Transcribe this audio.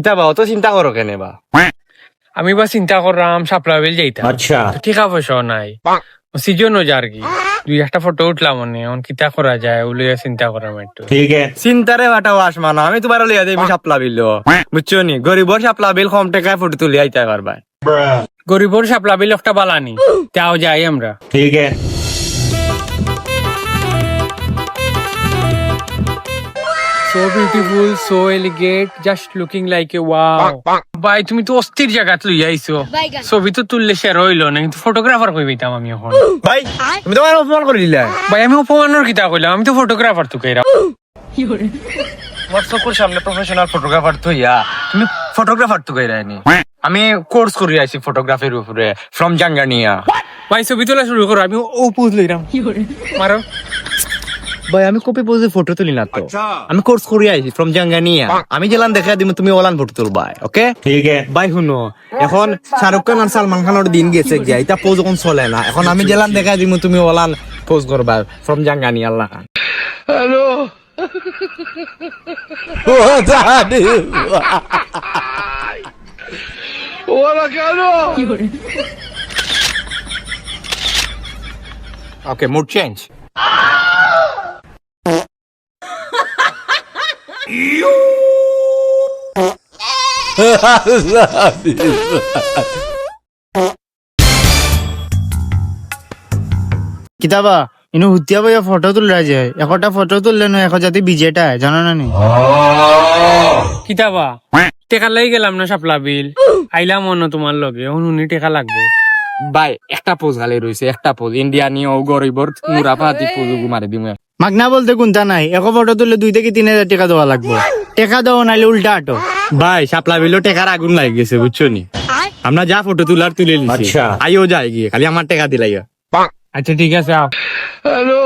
কিতাবা অত চিন্তা করো কেনে বা? আমি বা চিন্তা করলাম শাপলা বিল যাইতাম। আচ্ছা টিকা পয়সা নাই, সিজনও যার কি দুই একটা ফটো উঠলাম মনে এখন কিতা করা যায় ওগুলো চিন্তা করাম একটু। ঠিক আছে, চিন্তারে বাটাও আসমা না, আমি তোমার লিয়া দেবো সাপলা বিল, বুঝছো নি? গরিবর সাপলা বিল কম টাকায় ফটো তুলি আইতে পারবা। গরিবর শাপলা বিল একটা বালানি, তাও যাই আমরা। ঠিক আছে। So beautiful, so elegant, just looking like a wow. ভাই তুমি তো অস্থির জায়গা তুই আইছো, ছবি তো তুললে শেয়ার হইলো না, কিন্তু ফটোগ্রাফার কই পাইতাম আমি এখন। ভাই তুমি তোমার অপমান করে দিলে। ভাই আমি অপমানের কিতা কইলাম, আমি তো ফটোগ্রাফার তো কইরা। তোমার চোখের সামনে প্রফেশনাল ফটোগ্রাফার তো ইয়া, তুমি ফটোগ্রাফার তো কইরানি। আমি কোর্স করে আইছি ফটোগ্রাফির উপরে ফ্রম জাঙ্গানিয়া। ভাই ছবি তোলা শুরু করো, আমি ও পোজ লইরাম। মারো ভাই আমি কপি পোজে ফটো তুলি না তো, আমি কোর্স করে আইছি ফ্রম জাঙ্গানিয়া। আমি গেলাম দেখা দিম, তুমি ওলান ফটো তুলবা। ওকে ঠিক আছে ভাই। শুনো, এখন শাহরুখ খান আর সালমান খানের দিন গেছে গিয়া, এটা পোজ এখন চলে না। এখন আমি গেলাম দেখা দিম, তুমি ওলান পোজ করবা ফ্রম জাঙ্গানিয়া। আল্লাহ খান। হ্যালো ওলা কেন? Okay, mood change. কিতাবা ইনু হুতিয়া বইয়া ফটো তুলরা যায়, একটা ফটো তুললে না এখন যাতে বিজেটা জানো না নি? কিতাবা টেকা লাই গেলাম না শাপলা বিল, আইলাম অন্য তোমার লগে, এখন উনি টেকা লাগবে। ভাই একটা পোজ গালে রইছে, একটা পোজ ইন্ডিয়া নিয়ে ও গরিবর মুরা পাতি পোজ মারি দিমু। মাগনা বলতে কোনটা নাই, এক ফটো তুললে 2 থেকে 3,000 টাকা দেওয়া লাগবে। টাকা দেওয়া নাইলে উল্টা আটো। ভাই শাপলা বিলো টেকার আগুন লাগে গেছে, বুঝছো নি? আমরা যা ফটো তুলার তুলে নিছি, আইও যায় গিয়ে খালি আমার টাকা দিলাইয়া। আচ্ছা ঠিক আছে। হ্যালো